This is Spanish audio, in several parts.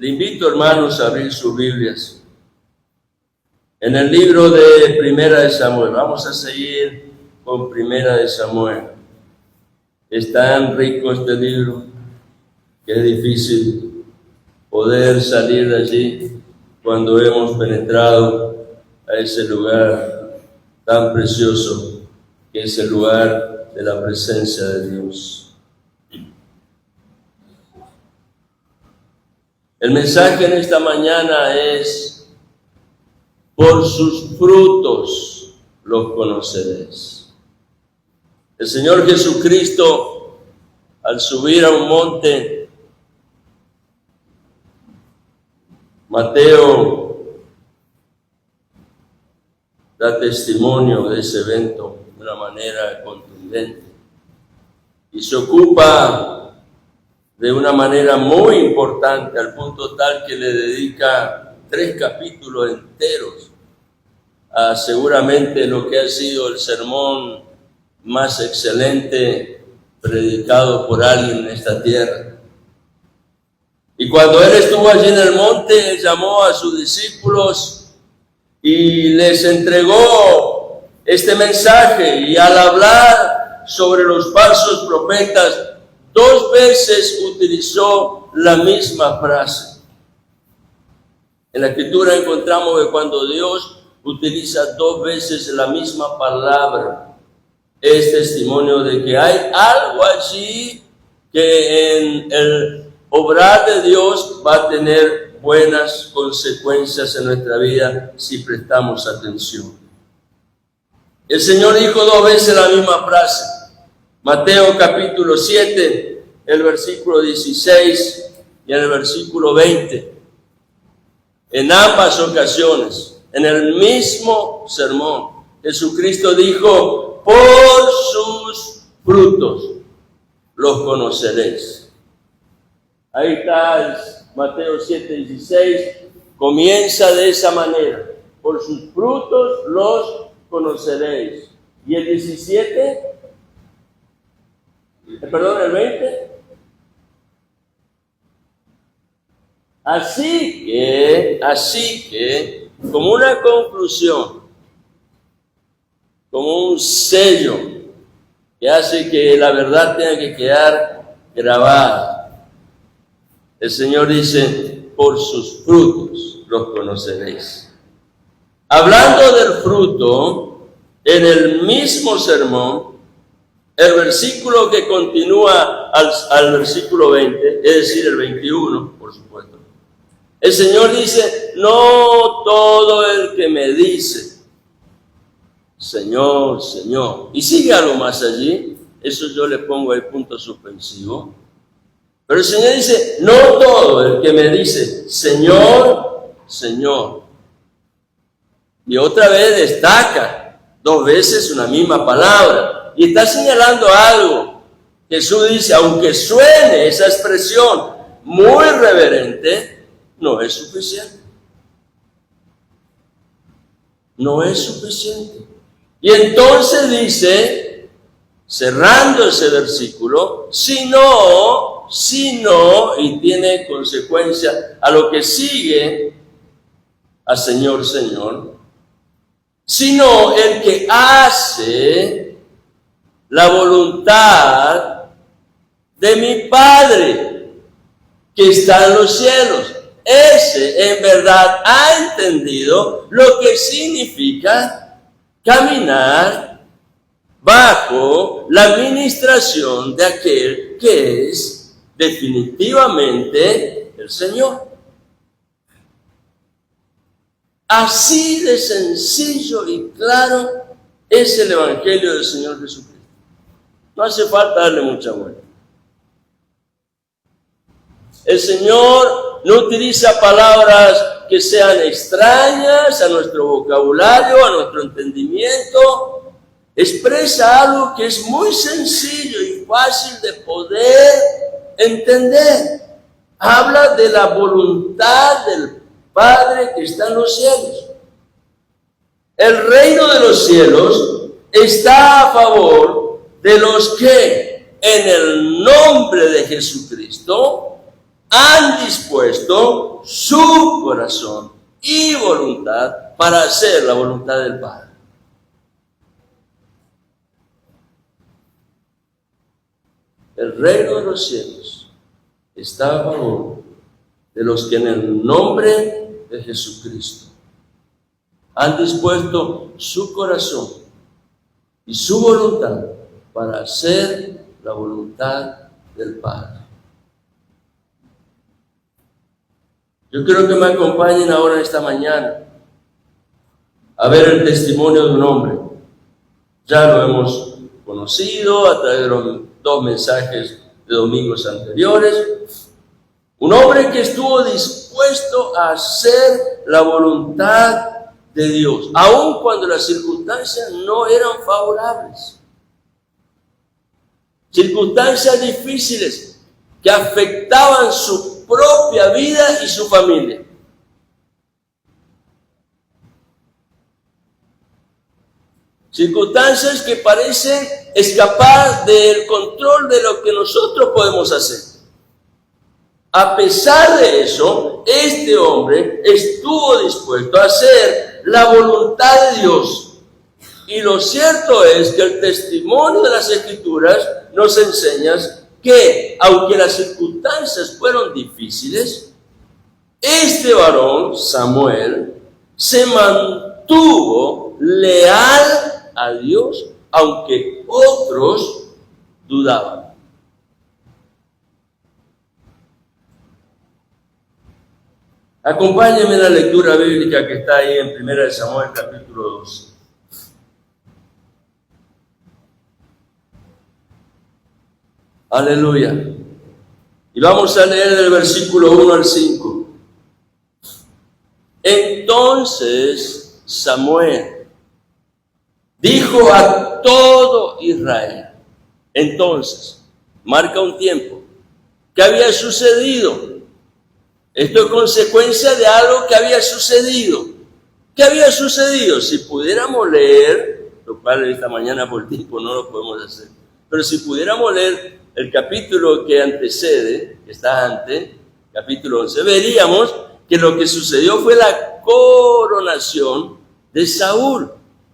Le invito, hermanos, a abrir sus Biblias en el libro de Primera de Samuel. Vamos a seguir con Primera de Samuel. Es tan rico este libro que es difícil poder salir de allí cuando hemos penetrado a ese lugar tan precioso que es el lugar de la presencia de Dios. El mensaje en esta mañana es: por sus frutos los conoceréis. El Señor Jesucristo, al subir a un monte, Mateo da testimonio de ese evento de una manera contundente y se ocupa de una manera muy importante, al punto tal que le dedica 3 capítulos enteros a seguramente lo que ha sido el sermón más excelente predicado por alguien en esta tierra. Y cuando él estuvo allí en el monte, él llamó a sus discípulos y les entregó este mensaje, y al hablar sobre los falsos profetas, 2 veces utilizó la misma frase. En la Escritura encontramos que cuando Dios utiliza 2 veces la misma palabra, es testimonio de que hay algo allí que en el obrar de Dios va a tener buenas consecuencias en nuestra vida si prestamos atención. El Señor dijo 2 veces la misma frase. Mateo capítulo 7, el versículo 16 y el versículo 20. En ambas ocasiones, en el mismo sermón, Jesucristo dijo: por sus frutos los conoceréis. Ahí está Mateo 7, 16, comienza de esa manera: por sus frutos los conoceréis. Y el 17... Perdón, el 20. Así que, como una conclusión, como un sello que hace que la verdad tenga que quedar grabada, el Señor dice: por sus frutos los conoceréis. Hablando del fruto, en el mismo sermón, el versículo que continúa al versículo 20, es decir, el 21, por supuesto, el Señor dice: no todo el que me dice Señor, Señor, y sigue algo más allí, eso yo le pongo el punto suspensivo, pero el Señor dice: no todo el que me dice Señor, Señor. Y otra vez destaca 2 veces una misma palabra. Y está señalando algo. Jesús dice: aunque suene esa expresión muy reverente, no es suficiente. No es suficiente. Y entonces dice, cerrando ese versículo, si no, y tiene consecuencia a lo que sigue, a Señor, Señor, sino el que hace la voluntad de mi Padre que está en los cielos. Ese en verdad ha entendido lo que significa caminar bajo la administración de aquel que es definitivamente el Señor. Así de sencillo y claro es el Evangelio del Señor Jesucristo. No hace falta darle mucha vuelta. El Señor no utiliza palabras que sean extrañas a nuestro vocabulario, a nuestro entendimiento. Expresa algo que es muy sencillo y fácil de poder entender. Habla de la voluntad del Padre que está en los cielos. El reino de los cielos está a favor de los que en el nombre de Jesucristo han dispuesto su corazón y voluntad para hacer la voluntad del Padre. El reino de los cielos está a favor de los que en el nombre de Jesucristo han dispuesto su corazón y su voluntad para hacer la voluntad del Padre. Yo quiero que me acompañen ahora esta mañana a ver el testimonio de un hombre. Ya lo hemos conocido a través de los 2 mensajes de domingos anteriores. Un hombre que estuvo dispuesto a hacer la voluntad de Dios, aun cuando las circunstancias no eran favorables. Circunstancias difíciles que afectaban su propia vida y su familia. Circunstancias que parecen escapar del control de lo que nosotros podemos hacer. A pesar de eso, este hombre estuvo dispuesto a hacer la voluntad de Dios. Y lo cierto es que el testimonio de las Escrituras nos enseña que, aunque las circunstancias fueron difíciles, este varón, Samuel, se mantuvo leal a Dios, aunque otros dudaban. Acompáñenme en la lectura bíblica que está ahí en 1 Samuel capítulo 12. Aleluya. Y vamos a leer del versículo 1 al 5. Entonces Samuel dijo a todo Israel. Entonces, marca un tiempo. ¿Qué había sucedido? Esto es consecuencia de algo que había sucedido. ¿Qué había sucedido? Si pudiéramos leer, lo cual esta mañana por tiempo no lo podemos hacer, pero si pudiéramos leer el capítulo que antecede, que está antes, capítulo 11, veríamos que lo que sucedió fue la coronación de Saúl,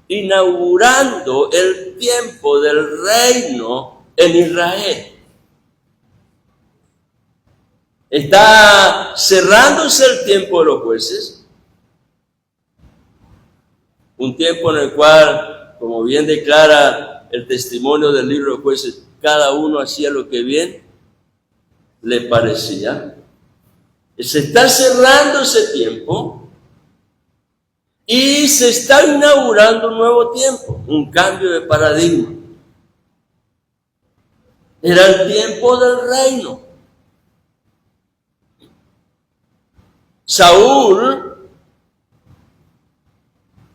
inaugurando el tiempo del reino en Israel. Está cerrándose el tiempo de los jueces, un tiempo en el cual, como bien declara el testimonio del libro de Jueces, cada uno hacía lo que bien le parecía. Se está cerrando ese tiempo y se está inaugurando un nuevo tiempo, un cambio de paradigma. Era el tiempo del reino. Saúl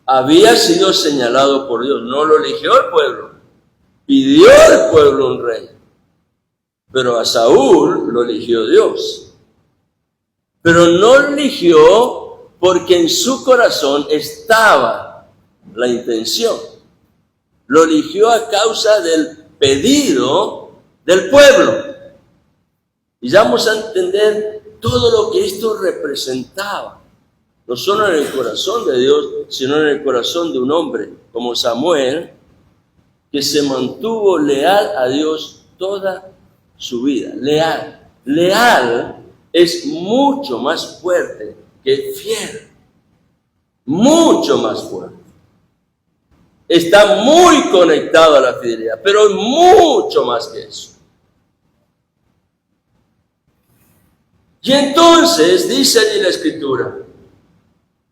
había sido señalado por Dios, no lo eligió el pueblo, pidió el pueblo un rey, pero a Saúl lo eligió Dios. Pero no lo eligió porque en su corazón estaba la intención, lo eligió a causa del pedido del pueblo. Y ya vamos a entender todo lo que esto representaba, no solo en el corazón de Dios, sino en el corazón de un hombre como Samuel, que se mantuvo leal a Dios toda su vida. Leal. Leal es mucho más fuerte que fiel. Mucho más fuerte. Está muy conectado a la fidelidad, pero mucho más que eso. Y entonces, dice allí la Escritura,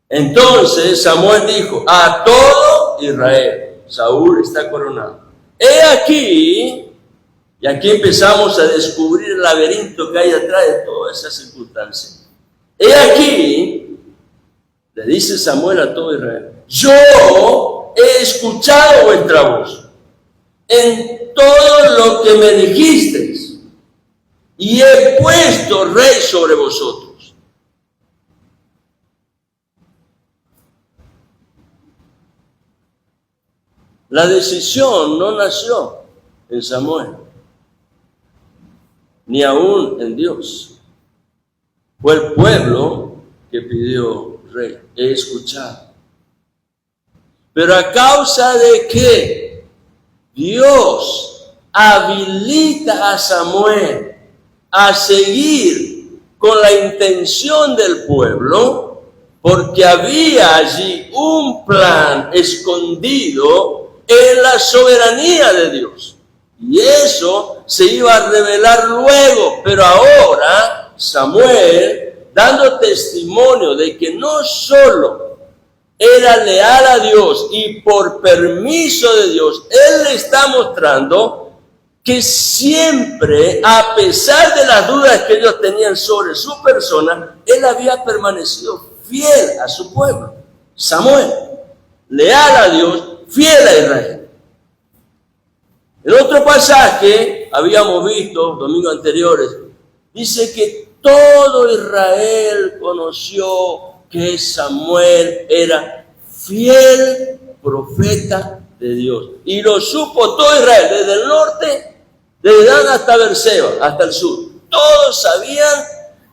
entonces Samuel dijo a todo Israel, Saúl está coronado. He aquí, y aquí empezamos a descubrir el laberinto que hay atrás de todas esas circunstancias. He aquí, le dice Samuel a todo Israel, yo he escuchado vuestra voz en todo lo que me dijisteis, y he puesto rey sobre vosotros. La decisión no nació en Samuel, ni aún en Dios. Fue el pueblo que pidió rey. He escuchado. Pero a causa de que Dios habilita a Samuel a seguir con la intención del pueblo, porque había allí un plan escondido en la soberanía de Dios. Y eso se iba a revelar luego, pero ahora Samuel, dando testimonio de que no solo era leal a Dios y por permiso de Dios, él le está mostrando que siempre, a pesar de las dudas que ellos tenían sobre su persona, él había permanecido fiel a su pueblo. Samuel, leal a Dios, fiel a Israel. En otro pasaje, habíamos visto domingos anteriores, dice que todo Israel conoció que Samuel era fiel profeta de Dios. Y lo supo todo Israel, desde el norte, desde Dan hasta Beerseba, hasta el sur. Todos sabían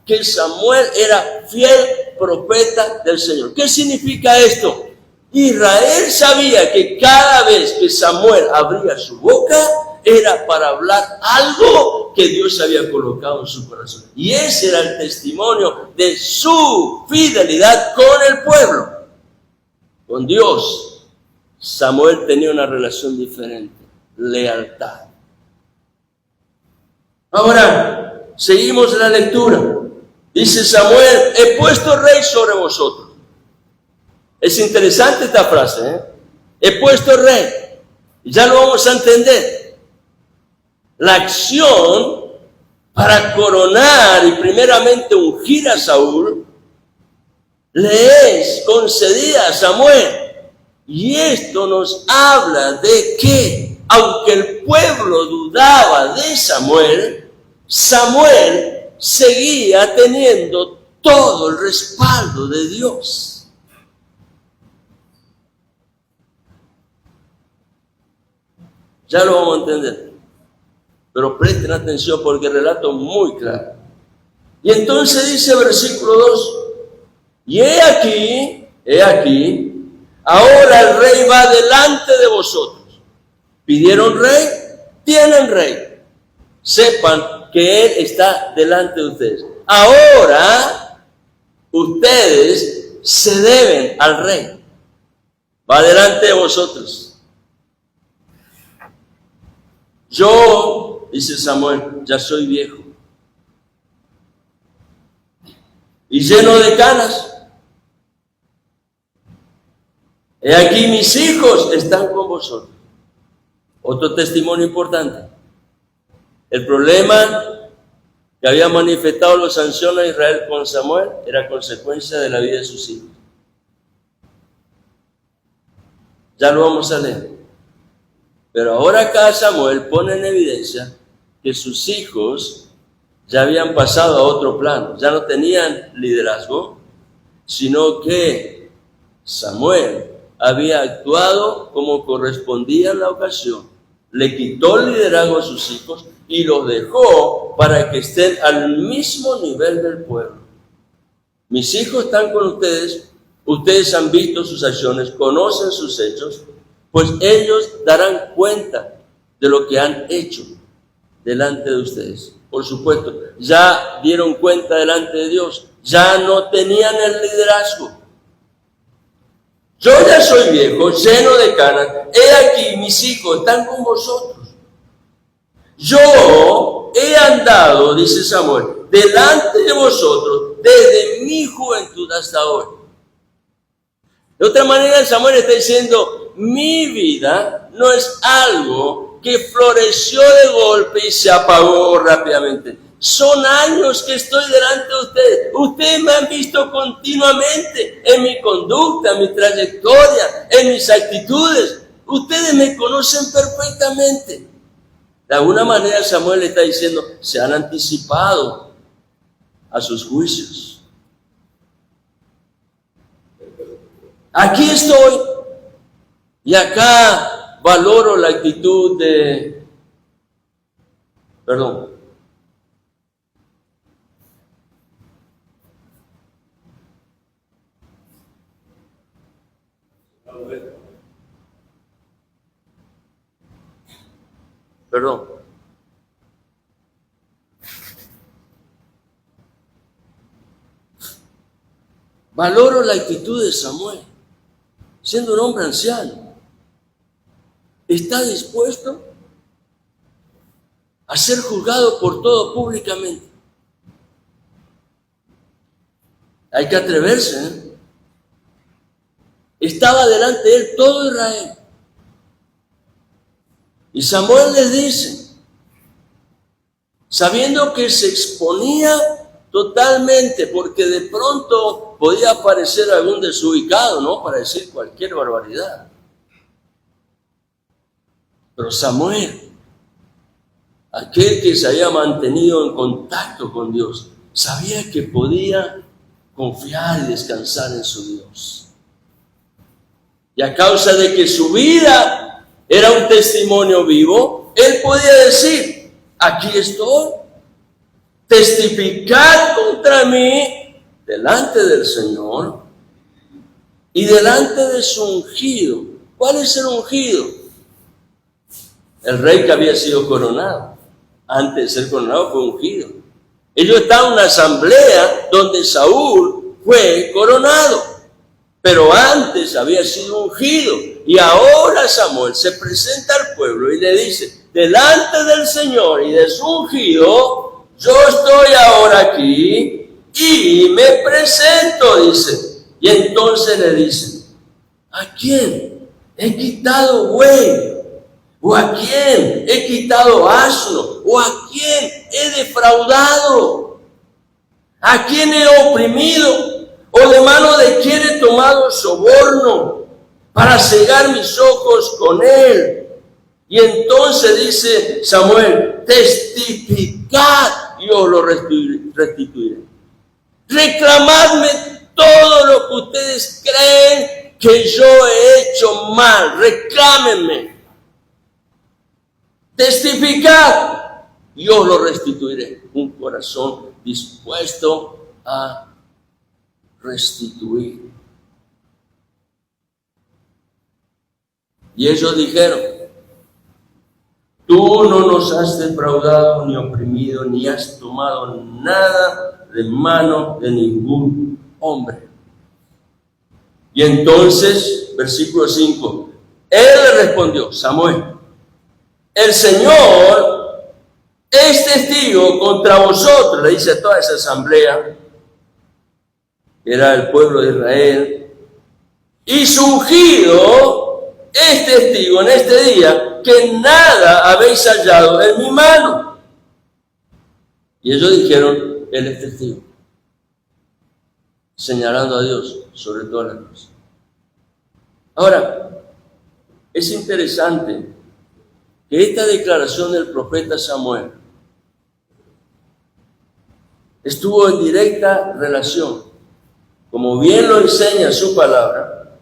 que Samuel era fiel profeta del Señor. ¿Qué significa esto? Israel sabía que cada vez que Samuel abría su boca, era para hablar algo que Dios había colocado en su corazón. Y ese era el testimonio de su fidelidad con el pueblo. Con Dios, Samuel tenía una relación diferente, lealtad. Ahora, seguimos la lectura. Dice Samuel, he puesto rey sobre vosotros. Es interesante esta frase, ¿eh? He puesto rey. Ya lo vamos a entender. La acción para coronar y primeramente ungir a Saúl le es concedida a Samuel. Y esto nos habla de que, aunque el pueblo dudaba de Samuel, Samuel seguía teniendo todo el respaldo de Dios. Ya lo vamos a entender. Pero presten atención porque el relato es muy claro. Y entonces dice versículo 2, y he aquí, ahora el rey va delante de vosotros. ¿Pidieron rey? Tienen rey. Sepan que él está delante de ustedes. Ahora, ustedes se deben al rey. Va delante de vosotros. Yo, dice Samuel, ya soy viejo y lleno de canas. He aquí mis hijos están con vosotros. Otro testimonio importante. El problema que había manifestado los ancianos de Israel con Samuel era consecuencia de la vida de sus hijos. Ya lo vamos a leer. Pero ahora acá Samuel pone en evidencia que sus hijos ya habían pasado a otro plano, ya no tenían liderazgo, sino que Samuel había actuado como correspondía en la ocasión. Le quitó el liderazgo a sus hijos y los dejó para que estén al mismo nivel del pueblo. Mis hijos están con ustedes, ustedes han visto sus acciones, conocen sus hechos, pues ellos darán cuenta de lo que han hecho delante de ustedes. Por supuesto, ya dieron cuenta delante de Dios, ya no tenían el liderazgo. Yo ya soy viejo, lleno de canas, he aquí mis hijos están con vosotros. Yo he andado, dice Samuel, delante de vosotros desde mi juventud hasta hoy. De otra manera, Samuel está diciendo, mi vida no es algo que floreció de golpe y se apagó rápidamente. Son años que estoy delante de ustedes. Ustedes me han visto continuamente en mi conducta, en mi trayectoria, en mis actitudes. Ustedes me conocen perfectamente. De alguna manera Samuel le está diciendo, se han anticipado a sus juicios. Aquí estoy. Y acá valoro la actitud de, Perdón. Valoro la actitud de Samuel, siendo un hombre anciano. Está dispuesto a ser juzgado por todo públicamente. Hay que atreverse, ¿eh? Estaba delante de él todo Israel. Y Samuel les dice, sabiendo que se exponía totalmente, porque de pronto podía aparecer algún desubicado, ¿no? Para decir cualquier barbaridad. Pero Samuel, aquel que se había mantenido en contacto con Dios, sabía que podía confiar y descansar en su Dios. Y a causa de que su vida era un testimonio vivo, él podía decir, aquí estoy, testificar contra mí delante del Señor y delante de su ungido. ¿Cuál es el ungido? El rey que había sido coronado. Antes de ser coronado fue ungido. Ellos estaban en una asamblea donde Saúl fue coronado, pero antes había sido ungido. Y ahora Samuel se presenta al pueblo y le dice, delante del Señor y de su ungido, yo estoy ahora aquí y me presento, dice. Y entonces le dice, ¿a quién he quitado buey? ¿O a quién he quitado asno? ¿O a quién he defraudado? ¿A quién he oprimido? ¿O de mano de quién he tomado soborno para cegar mis ojos con él? Y entonces dice Samuel, testificad, y os lo restituiré. Reclamadme todo lo que ustedes creen que yo he hecho mal. Reclámenme. Testificad, y os lo restituiré. Un corazón dispuesto a restituir. Y ellos dijeron, tú no nos has defraudado ni oprimido, ni has tomado nada de mano de ningún hombre. Y entonces, versículo 5, él le respondió, Samuel, el Señor es testigo contra vosotros, le dice a toda esa asamblea, que era el pueblo de Israel, y su ungido es testigo en este día que nada habéis hallado en mi mano. Y ellos dijeron, él es testigo, señalando a Dios sobre todas las cosas. Ahora, es interesante que esta declaración del profeta Samuel estuvo en directa relación, como bien lo enseña su palabra,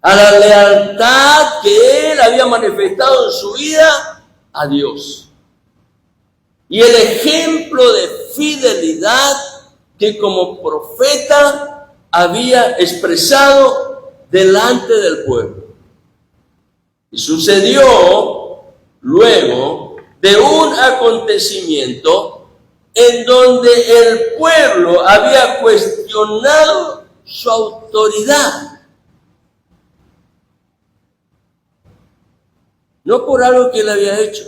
a la lealtad que él había manifestado en su vida a Dios y el ejemplo de fidelidad que como profeta había expresado delante del pueblo. Y sucedió luego de un acontecimiento en donde el pueblo había cuestionado su autoridad. No por algo que él había hecho,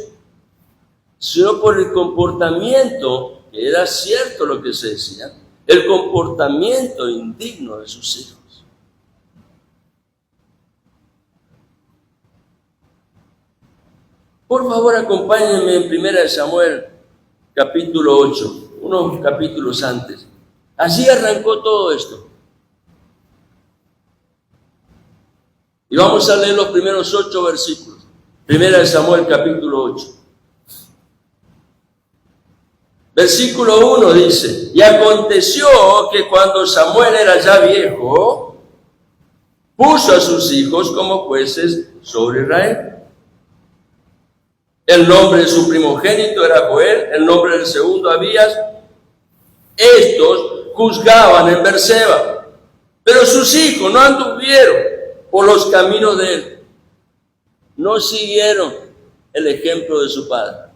sino por el comportamiento, que era cierto lo que se decía, el comportamiento indigno de sus hijos. Por favor, acompáñenme en 1 Samuel, capítulo 8, unos capítulos antes. Así arrancó todo esto. Y vamos a leer los primeros 8 versículos. 1 Samuel, capítulo 8. Versículo 1 dice, y aconteció que cuando Samuel era ya viejo, puso a sus hijos como jueces sobre Israel. El nombre de su primogénito era Joel, el nombre del segundo Abías. Estos juzgaban en Berseba, pero sus hijos no anduvieron por los caminos de él, no siguieron el ejemplo de su padre,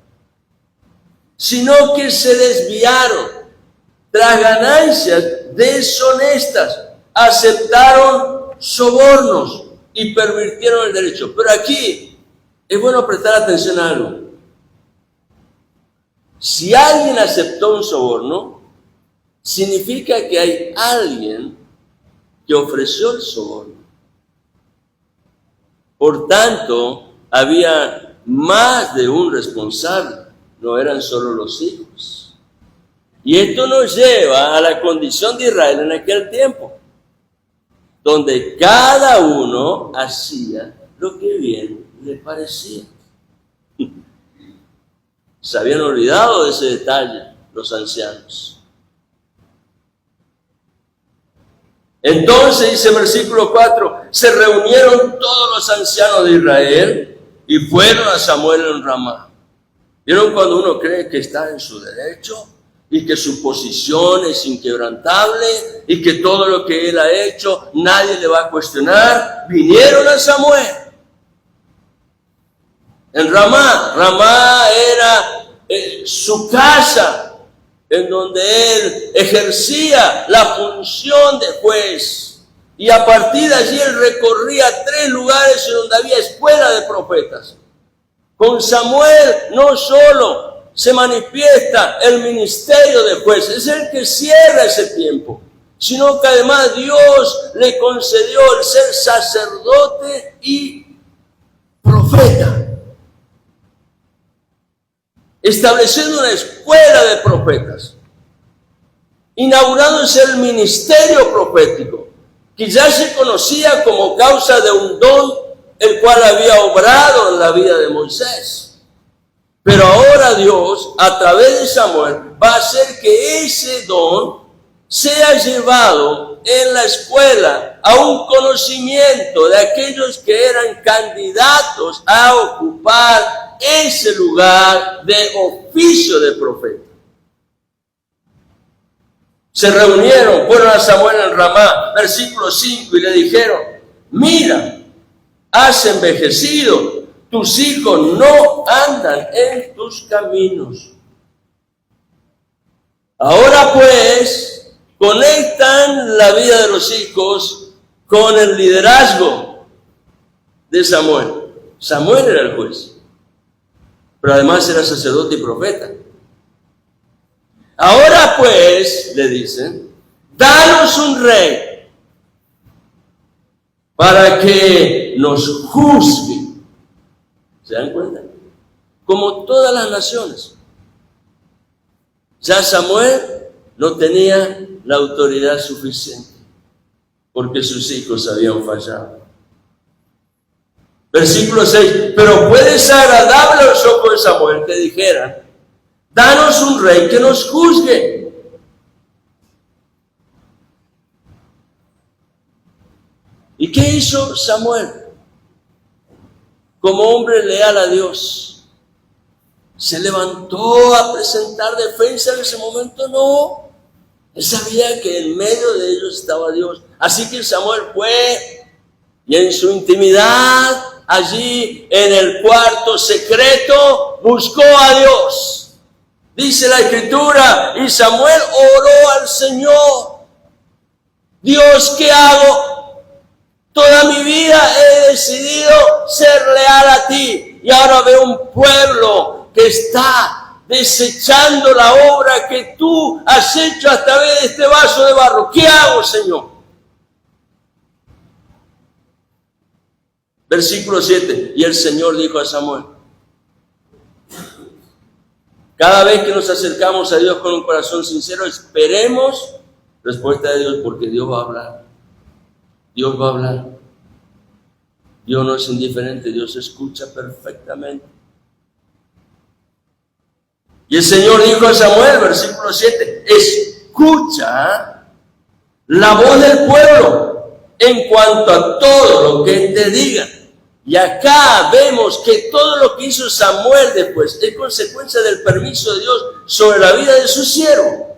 sino que se desviaron tras ganancias deshonestas, aceptaron sobornos y pervirtieron el derecho. Pero aquí es bueno prestar atención a algo. Si alguien aceptó un soborno, significa que hay alguien que ofreció el soborno. Por tanto, había más de un responsable, no eran solo los hijos. Y esto nos lleva a la condición de Israel en aquel tiempo, donde cada uno hacía lo que bien le parecía. Se habían olvidado de ese detalle los ancianos. Entonces, dice el versículo 4, se reunieron todos los ancianos de Israel y fueron a Samuel en Ramá. ¿Vieron cuando uno cree que está en su derecho y que su posición es inquebrantable y que todo lo que él ha hecho nadie le va a cuestionar? Vinieron a Samuel en Ramá. Ramá era su casa, en donde él ejercía la función de juez. Y a partir de allí él recorría 3 lugares en donde había escuela de profetas. Con Samuel no solo se manifiesta el ministerio de juez, es el que cierra ese tiempo, sino que además Dios le concedió el ser sacerdote y profeta, estableciendo una escuela de profetas, inaugurándose el ministerio profético, que ya se conocía como causa de un don, el cual había obrado en la vida de Moisés. Pero ahora Dios, a través de Samuel, va a hacer que ese don sea llevado en la escuela a un conocimiento de aquellos que eran candidatos a ocupar ese lugar de oficio de profeta. Se reunieron, fueron a Samuel en Ramá, versículo 5, y le dijeron: mira, has envejecido, tus hijos no andan en tus caminos. Ahora pues, conectan la vida de los hijos con el liderazgo de Samuel. Samuel era el juez, pero además era sacerdote y profeta. Ahora pues, le dicen, danos un rey para que nos juzgue. ¿Se dan cuenta? Como todas las naciones. Ya Samuel no tenía la autoridad suficiente porque sus hijos habían fallado. Versículo 6, pero puede ser agradable a los ojos de Samuel que dijeran: danos un rey que nos juzgue. ¿Y qué hizo Samuel? Como hombre leal a Dios, ¿se levantó a presentar defensa en ese momento? No. Él sabía que en medio de ellos estaba Dios. Así que Samuel fue y en su intimidad, allí en el cuarto secreto, buscó a Dios. Dice la Escritura, y Samuel oró al Señor: Dios, ¿qué hago? Toda mi vida he decidido ser leal a ti, y ahora veo un pueblo que está desechando la obra que tú has hecho a través de este vaso de barro. ¿Qué hago, Señor? Versículo 7, y el Señor dijo a Samuel: cada vez que nos acercamos a Dios con un corazón sincero, esperemos respuesta de Dios, porque Dios va a hablar. Dios va a hablar. Dios no es indiferente, Dios escucha perfectamente. Y el Señor dijo a Samuel, versículo 7, escucha la voz del pueblo en cuanto a todo lo que te digan. Y acá vemos que todo lo que hizo Samuel después es consecuencia del permiso de Dios sobre la vida de su siervo.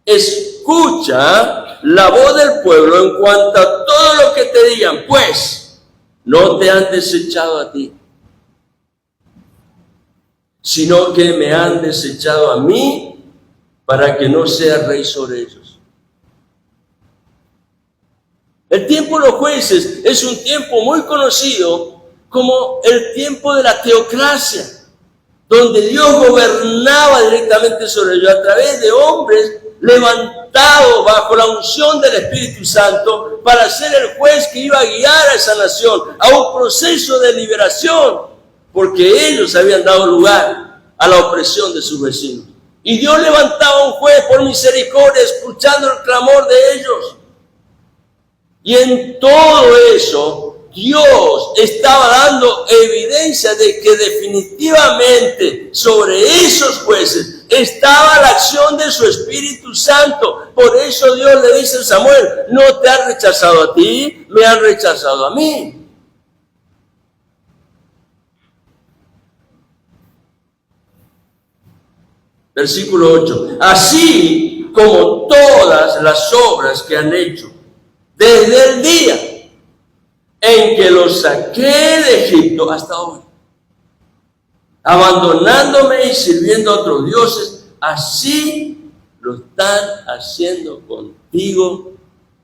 Escucha la voz del pueblo en cuanto a todo lo que te digan, pues no te han desechado a ti, sino que me han desechado a mí para que no sea rey sobre ellos. El tiempo de los jueces es un tiempo muy conocido como el tiempo de la teocracia, donde Dios gobernaba directamente sobre ellos a través de hombres levantados bajo la unción del Espíritu Santo para ser el juez que iba a guiar a esa nación a un proceso de liberación, porque ellos habían dado lugar a la opresión de sus vecinos. Y Dios levantaba un juez por misericordia, escuchando el clamor de ellos. Y en todo eso, Dios estaba dando evidencia de que definitivamente sobre esos jueces estaba la acción de su Espíritu Santo. Por eso Dios le dice a Samuel: no te han rechazado a ti, me han rechazado a mí. Versículo 8. Así como todas las obras que han hecho desde el día en que los saqué de Egipto hasta hoy, abandonándome y sirviendo a otros dioses, así lo están haciendo contigo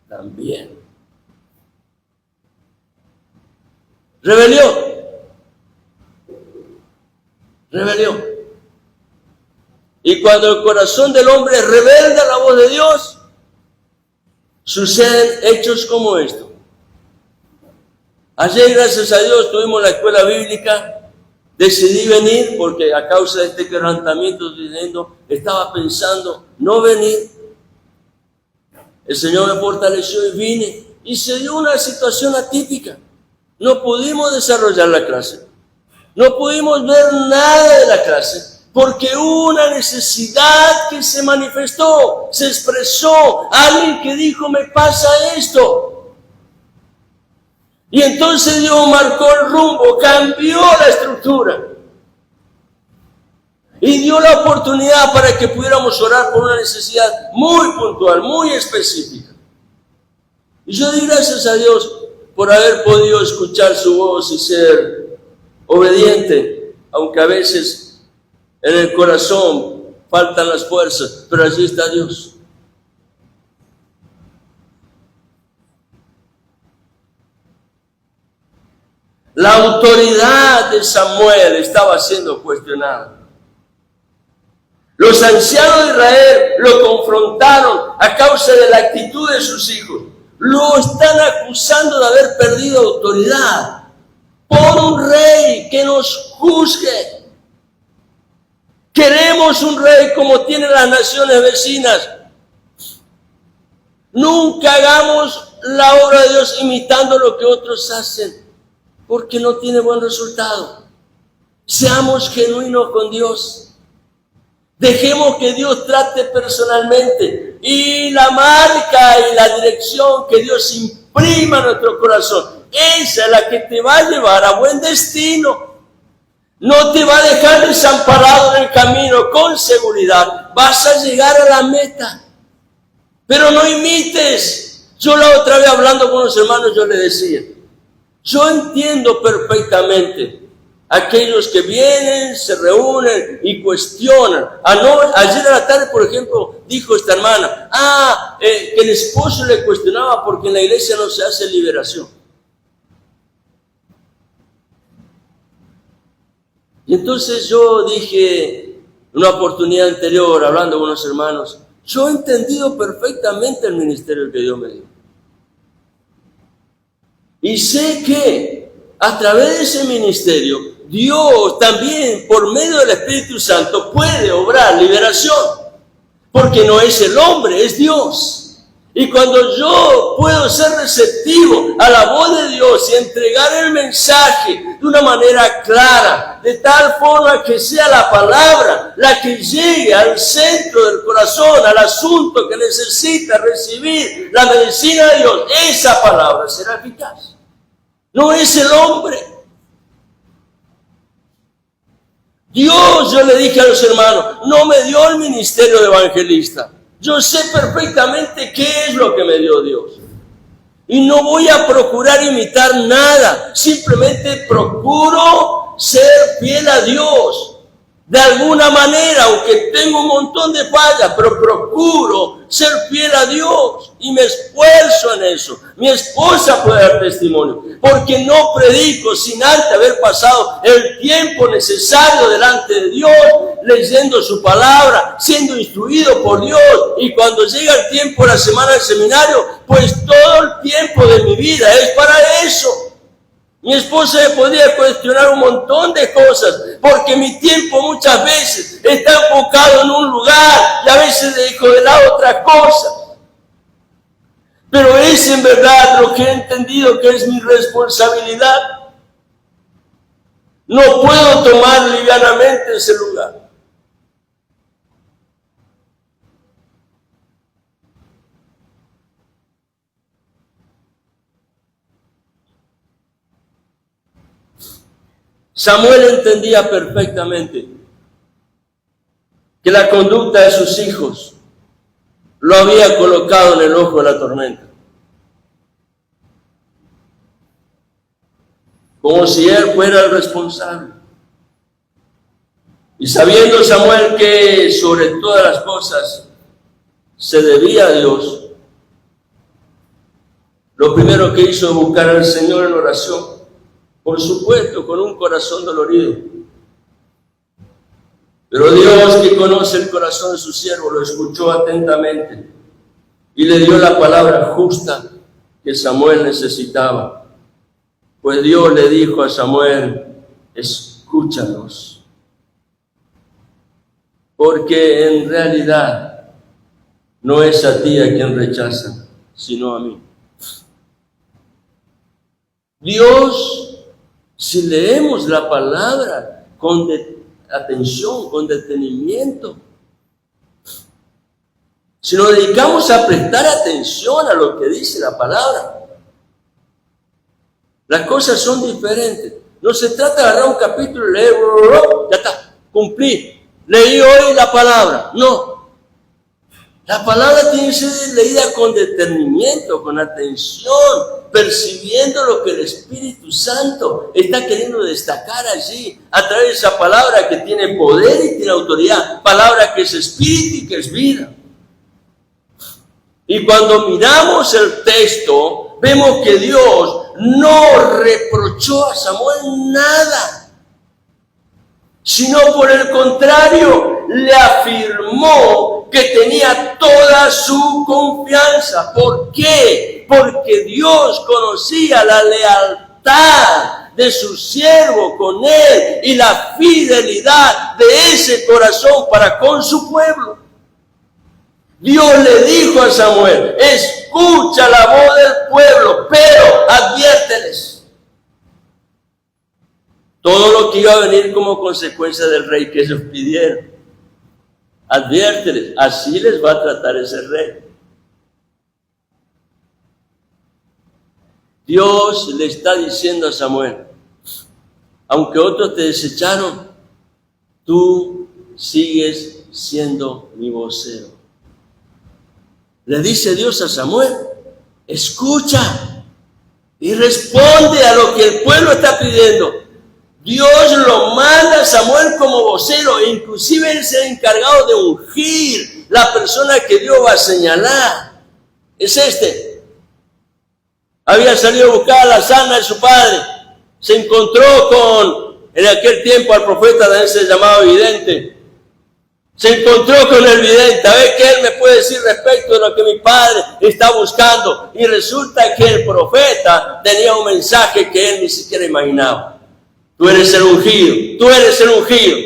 también. Rebelión. Rebelión. Y cuando el corazón del hombre es rebelde a la voz de Dios, suceden hechos como esto. Ayer, gracias a Dios, tuvimos la escuela bíblica. Decidí venir porque a causa de este quebrantamiento estaba pensando no venir. El Señor me fortaleció y vine. Y se dio una situación atípica. No pudimos desarrollar la clase. No pudimos ver nada de la clase. Porque hubo una necesidad que se manifestó, se expresó, alguien que dijo: me pasa esto. Y entonces Dios marcó el rumbo, cambió la estructura y dio la oportunidad para que pudiéramos orar por una necesidad muy puntual, muy específica. Y yo doy gracias a Dios por haber podido escuchar su voz y ser obediente, aunque a veces en el corazón faltan las fuerzas, pero allí está Dios. La autoridad de Samuel estaba siendo cuestionada. Los ancianos de Israel lo confrontaron a causa de la actitud de sus hijos. Lo están acusando de haber perdido autoridad. Por un rey que nos juzgue. Queremos un rey como tienen las naciones vecinas. Nunca hagamos la obra de Dios imitando lo que otros hacen, porque no tiene buen resultado. Seamos genuinos con Dios. Dejemos que Dios trate personalmente. Y la marca y la dirección que Dios imprima en nuestro corazón, esa es la que te va a llevar a buen destino. No te va a dejar desamparado en el camino, con seguridad. Vas a llegar a la meta. Pero no imites. Yo la otra vez hablando con los hermanos, yo les decía, yo entiendo perfectamente aquellos que vienen, se reúnen y cuestionan. Ayer a la tarde, por ejemplo, dijo esta hermana, que el esposo le cuestionaba porque en la iglesia no se hace liberación. Y entonces yo dije, en una oportunidad anterior, hablando con unos hermanos, yo he entendido perfectamente el ministerio que Dios me dio. Y sé que a través de ese ministerio, Dios también, por medio del Espíritu Santo, puede obrar liberación. Porque no es el hombre, es Dios. Y cuando yo puedo ser receptivo a la voz de Dios y entregar el mensaje de una manera clara, de tal forma que sea la palabra la que llegue al centro del corazón, al asunto que necesita recibir la medicina de Dios, esa palabra será eficaz. No es el hombre. Dios, yo le dije a los hermanos, no me dio el ministerio de evangelista. Yo sé perfectamente qué es lo que me dio Dios. Y no voy a procurar imitar nada. Simplemente procuro ser fiel a Dios. De alguna manera, aunque tengo un montón de fallas, pero procuro ser fiel a Dios y me esfuerzo en eso. Mi esposa puede dar testimonio, porque no predico sin antes haber pasado el tiempo necesario delante de Dios, leyendo su palabra, siendo instruido por Dios. Y cuando llega el tiempo de la semana del seminario, pues todo el tiempo de mi vida es para eso. Mi esposa me podría cuestionar un montón de cosas, porque mi tiempo muchas veces está enfocado en un lugar y a veces dejo de lado otras cosas. Pero es en verdad lo que he entendido que es mi responsabilidad. No puedo tomar livianamente ese lugar. Samuel entendía perfectamente que la conducta de sus hijos lo había colocado en el ojo de la tormenta. Como si él fuera el responsable. Y sabiendo Samuel que sobre todas las cosas se debía a Dios, lo primero que hizo fue buscar al Señor en oración. Por supuesto, con un corazón dolorido. Pero Dios, que conoce el corazón de su siervo, lo escuchó atentamente y le dio la palabra justa que Samuel necesitaba. Pues Dios le dijo a Samuel: escúchalos, porque en realidad no es a ti a quien rechazan, sino a mí. Dios, si leemos la palabra con atención, con detenimiento, si nos dedicamos a prestar atención a lo que dice la palabra, las cosas son diferentes. No se trata de agarrar un capítulo y leer, ya está, cumplí, leí hoy la palabra. No, la palabra tiene que ser leída con detenimiento, con atención, percibiendo lo que el Espíritu Santo está queriendo destacar allí, a través de esa palabra que tiene poder y tiene autoridad, palabra que es espíritu y que es vida. Y cuando miramos el texto, vemos que Dios no reprochó a Samuel nada, sino por el contrario, le afirmó que tenía toda su confianza. ¿Por qué? Porque Dios conocía la lealtad de su siervo con él y la fidelidad de ese corazón para con su pueblo. Dios le dijo a Samuel: escucha la voz del pueblo, pero adviérteles todo lo que iba a venir como consecuencia del rey que ellos pidieron. Adviérteles, así les va a tratar ese rey. Dios le está diciendo a Samuel: aunque otros te desecharon, tú sigues siendo mi vocero. Le dice Dios a Samuel: escucha y responde a lo que el pueblo está pidiendo. Dios lo manda a Samuel como vocero, e inclusive él es el encargado de ungir la persona que Dios va a señalar. Es este. Había salido a buscar a la sana de su padre. Se encontró con, en aquel tiempo al profeta también se llamaba vidente. Se encontró con el vidente, a ver qué él me puede decir respecto de lo que mi padre está buscando. Y resulta que el profeta tenía un mensaje que él ni siquiera imaginaba. Tú eres el ungido, tú eres el ungido.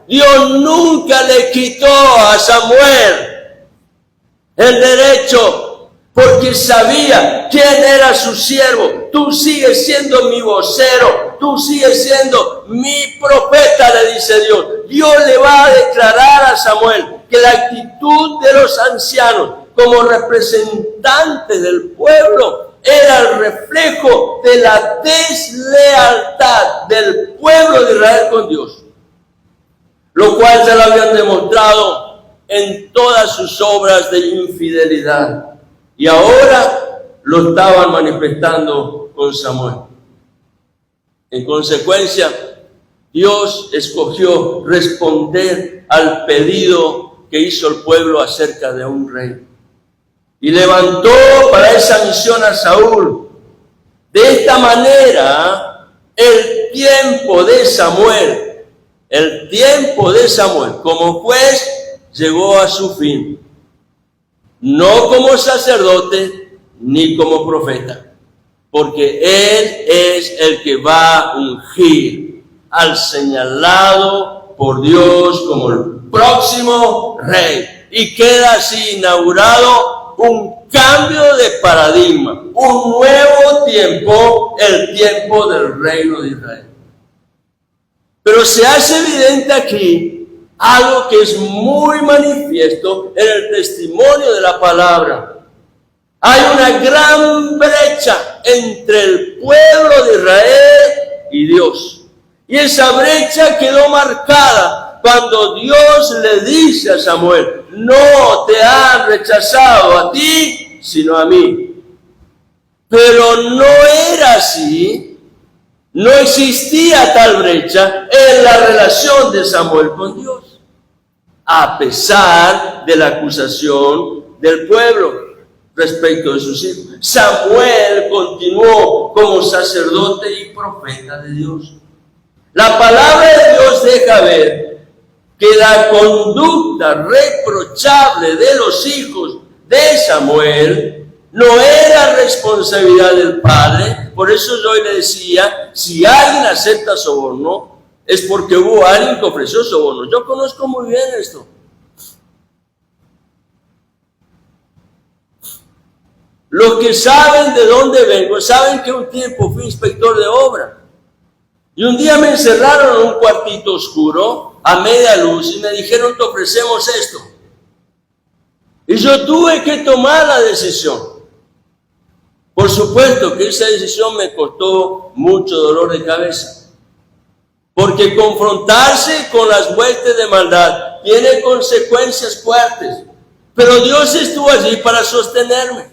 Dios nunca le quitó a Samuel el derecho, porque sabía quién era su siervo. Tú sigues siendo mi vocero, tú sigues siendo mi profeta, le dice Dios. Dios le va a declarar a Samuel que la actitud de los ancianos como representantes del pueblo era el reflejo de la deslealtad del pueblo de Israel con Dios, lo cual ya lo habían demostrado en todas sus obras de infidelidad, y ahora lo estaban manifestando con Samuel. En consecuencia, Dios escogió responder al pedido que hizo el pueblo acerca de un rey. Y levantó para esa misión a Saúl. De esta manera, el tiempo de Samuel como juez llegó a su fin. No como sacerdote ni como profeta, porque él es el que va a ungir al señalado por Dios como el próximo rey. Y queda así inaugurado un cambio de paradigma, un nuevo tiempo, el tiempo del reino de Israel. Pero se hace evidente aquí algo que es muy manifiesto en el testimonio de la palabra. Hay una gran brecha entre el pueblo de Israel y Dios. Y esa brecha quedó marcada cuando Dios le dice a Samuel: no te han rechazado a ti, sino a mí. Pero no era así. No existía tal brecha en la relación de Samuel con Dios, a pesar de la acusación del pueblo respecto de sus hijos. Samuel continuó como sacerdote y profeta de Dios. La palabra de Dios deja ver que la conducta reprochable de los hijos de Samuel no era responsabilidad del padre. Por eso yo le decía, si alguien acepta soborno, es porque hubo alguien que ofreció soborno. Yo conozco muy bien esto. Los que saben de dónde vengo, saben que un tiempo fui inspector de obra. Y un día me encerraron en un cuartito oscuro, a media luz, y me dijeron: te ofrecemos esto. Y yo tuve que tomar la decisión. Por supuesto que esa decisión me costó mucho dolor de cabeza, porque confrontarse con las huestes de maldad tiene consecuencias fuertes, pero Dios estuvo allí para sostenerme.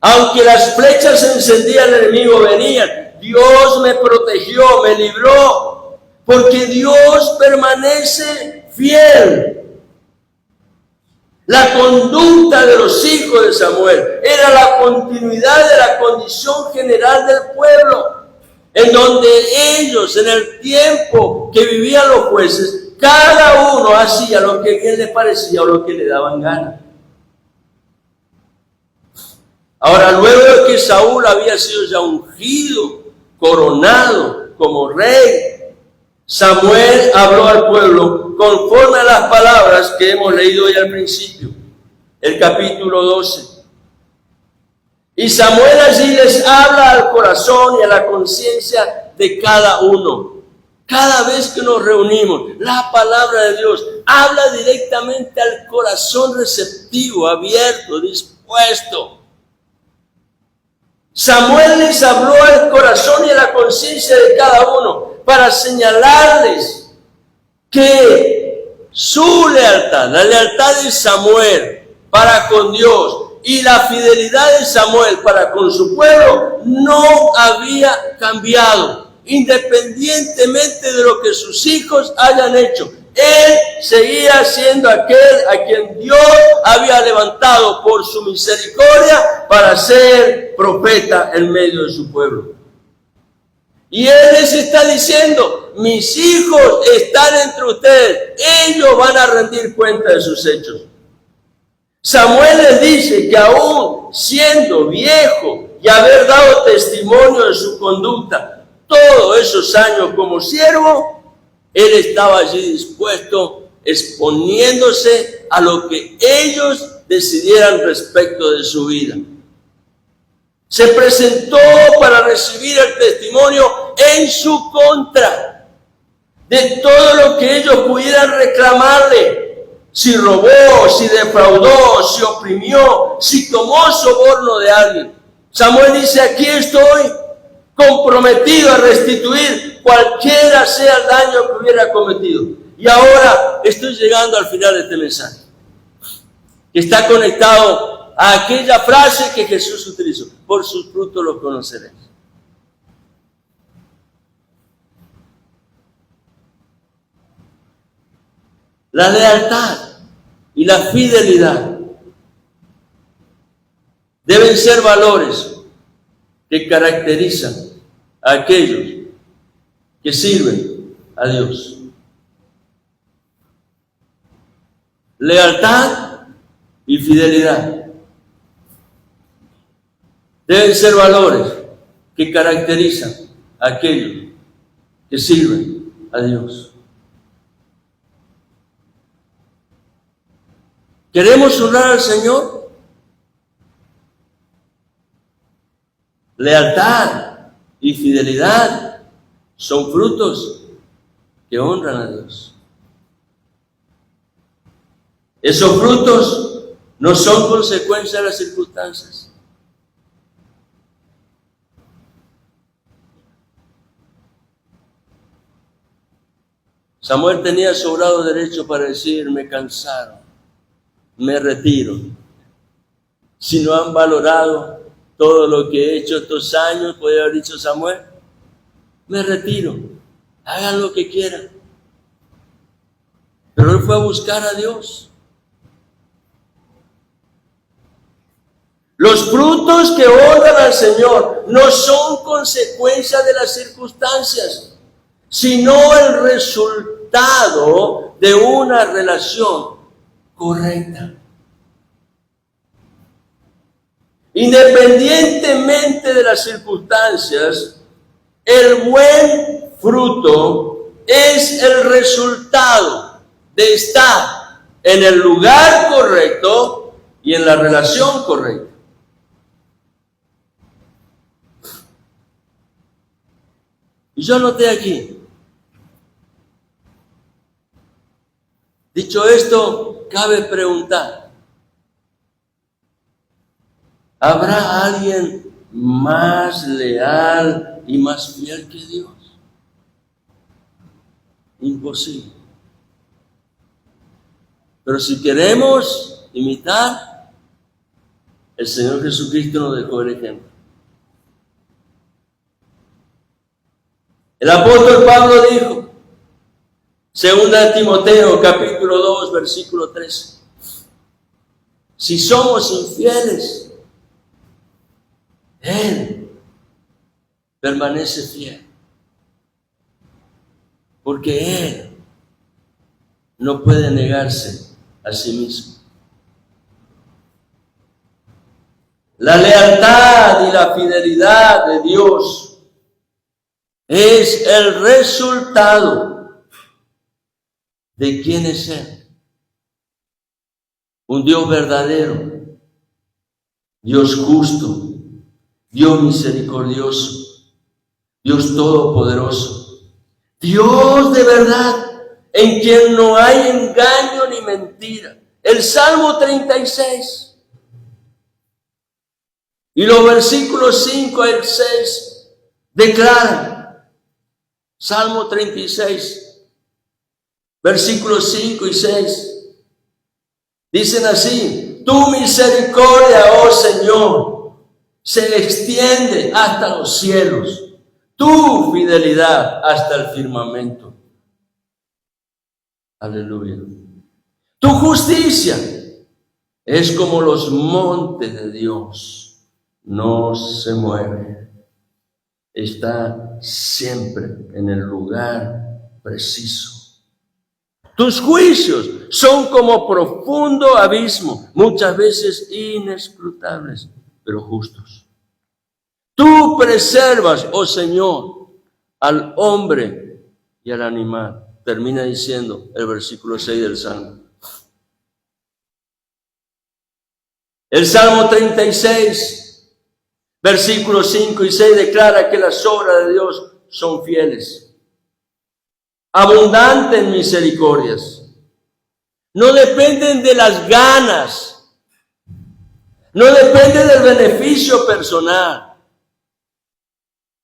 Aunque las flechas se encendían, el enemigo venía, Dios me protegió, me libró, porque Dios permanece fiel. La conducta de los hijos de Samuel era la continuidad de la condición general del pueblo, en donde ellos, en el tiempo que vivían los jueces, cada uno hacía lo que bien le parecía o lo que le daban ganas. Ahora, luego de que Saúl había sido ya ungido, coronado como rey, Samuel habló al pueblo conforme a las palabras que hemos leído hoy al principio, el capítulo 12. Y Samuel allí les habla al corazón y a la conciencia de cada uno. Cada vez que nos reunimos, la palabra de Dios habla directamente al corazón receptivo, abierto, dispuesto. Samuel les habló al corazón y a la conciencia de cada uno para señalarles que su lealtad, la lealtad de Samuel para con Dios y la fidelidad de Samuel para con su pueblo no había cambiado, independientemente de lo que sus hijos hayan hecho. Él seguía siendo aquel a quien Dios había levantado por su misericordia para ser profeta en medio de su pueblo. Y Él les está diciendo: mis hijos están entre ustedes, ellos van a rendir cuenta de sus hechos. Samuel les dice que aún siendo viejo y haber dado testimonio de su conducta todos esos años como siervo, Él estaba allí dispuesto, exponiéndose a lo que ellos decidieran respecto de su vida. Se presentó para recibir el testimonio en su contra de todo lo que ellos pudieran reclamarle. Si robó, si defraudó, si oprimió, si tomó soborno de alguien. Samuel dice: aquí estoy comprometido a restituir cualquiera sea el daño que hubiera cometido. Y ahora estoy llegando al final de este mensaje, que está conectado a aquella frase que Jesús utilizó: por sus frutos los conoceréis. la lealtad y la fidelidad deben ser valores que caracterizan a aquellos que sirven a Dios. Lealtad y fidelidad deben ser valores que caracterizan a aquellos que sirven a Dios. ¿Queremos honrar al Señor? Lealtad y fidelidad son frutos que honran a Dios. Esos frutos no son consecuencia de las circunstancias. Samuel tenía sobrado derecho para decir: me cansaron, me retiro. Si no han valorado todo lo que he hecho estos años, podría haber dicho Samuel: me retiro, hagan lo que quieran. Pero él fue a buscar a Dios. Los frutos que honran al Señor no son consecuencia de las circunstancias, sino el resultado de una relación correcta. Independientemente de las circunstancias, el buen fruto es el resultado de estar en el lugar correcto y en la relación correcta. Y yo noté aquí, dicho esto, cabe preguntar: ¿habrá alguien más leal y más fiel que Dios? Imposible. Pero si queremos imitar, el Señor Jesucristo nos dejó el ejemplo. El apóstol Pablo dijo, segunda de Timoteo, capítulo 2, versículo 13, si somos infieles, Él permanece fiel, porque Él no puede negarse a sí mismo. La lealtad y la fidelidad de Dios es el resultado de quién es Él. Un Dios verdadero, Dios justo, Dios misericordioso, Dios todopoderoso, Dios de verdad, en quien no hay engaño ni mentira. El Salmo 36 y los versículos 5 al 6 declaran. Salmo 36, versículos 5 y 6, dicen así: tu misericordia, oh Señor, se extiende hasta los cielos, tu fidelidad hasta el firmamento. Aleluya. Tu justicia es como los montes de Dios, no se mueve. Está siempre en el lugar preciso. Tus juicios son como profundo abismo, muchas veces inescrutables, pero justos. Tú preservas, oh Señor, al hombre y al animal. Termina diciendo el versículo 6 del Salmo. El Salmo 36, versículos 5 y 6 declara que las obras de Dios son fieles, abundantes en misericordias. No dependen de las ganas, no depende del beneficio personal,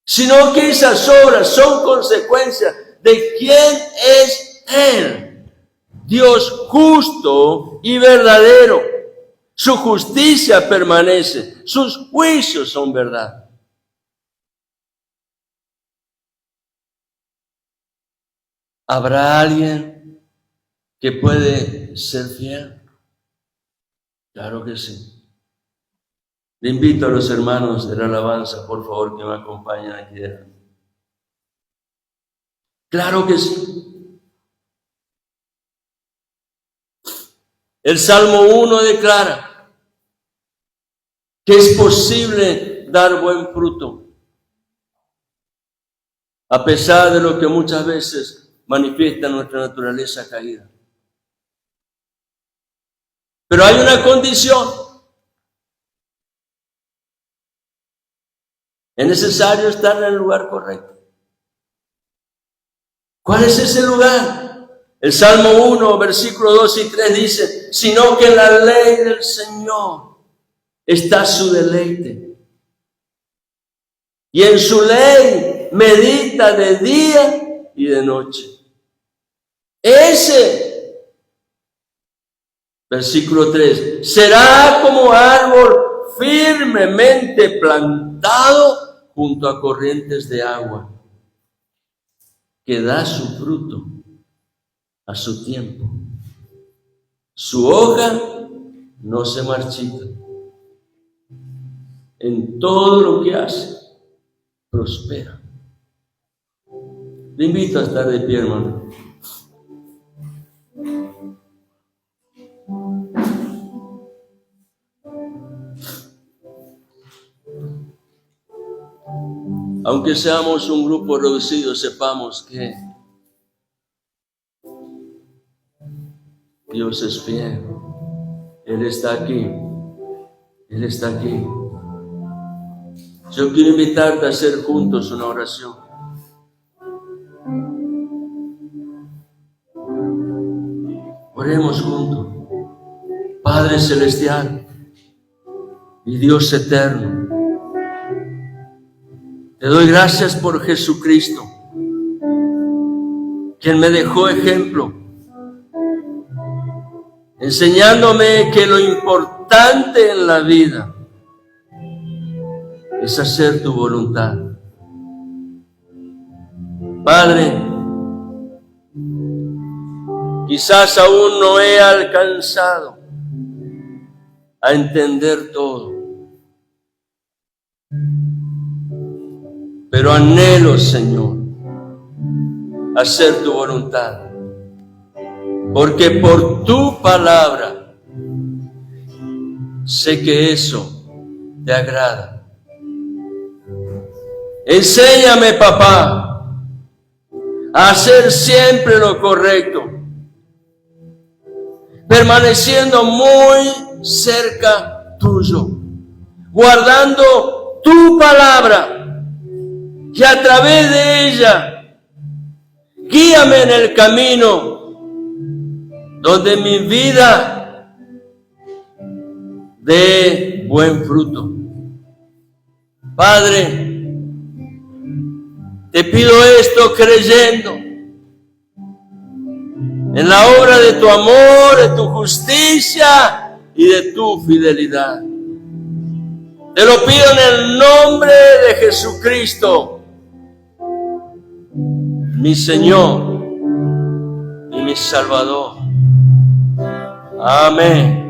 sino que esas obras son consecuencia de quién es Él, Dios justo y verdadero. Su justicia permanece, sus juicios son verdad. ¿Habrá alguien que puede ser fiel? Claro que sí. Le invito a los hermanos de la alabanza, por favor, que me acompañen aquí delante. Claro que sí. El Salmo 1 declara que es posible dar buen fruto, a pesar de lo que muchas veces manifiesta nuestra naturaleza caída. Pero hay una condición. Es necesario estar en el lugar correcto. ¿Cuál es ese lugar? El Salmo 1, versículos 2 y 3 dice, sino que en la ley del Señor está su deleite. Y en su ley medita de día y de noche. Ese, versículo 3, será como árbol firmemente plantado junto a corrientes de agua, que da su fruto a su tiempo. Su hoja no se marchita. En todo lo que hace, prospera. Le invito a estar de pie, hermano. Aunque seamos un grupo reducido, sepamos que Dios es fiel. Él está aquí. Él está aquí. Yo quiero invitarte a hacer juntos una oración. Oremos juntos. Padre Celestial y Dios eterno, te doy gracias por Jesucristo, quien me dejó ejemplo, enseñándome que lo importante en la vida es hacer tu voluntad. Padre, quizás aún no he alcanzado a entender todo, pero anhelo, Señor, hacer tu voluntad, porque por tu palabra sé que eso te agrada. Enséñame, papá, a hacer siempre lo correcto, permaneciendo muy cerca tuyo, guardando tu palabra, que a través de ella guíame en el camino donde mi vida dé buen fruto. Padre, te pido esto creyendo en la obra de tu amor, de tu justicia y de tu fidelidad. Te lo pido en el nombre de Jesucristo, mi Señor y mi Salvador. Amén.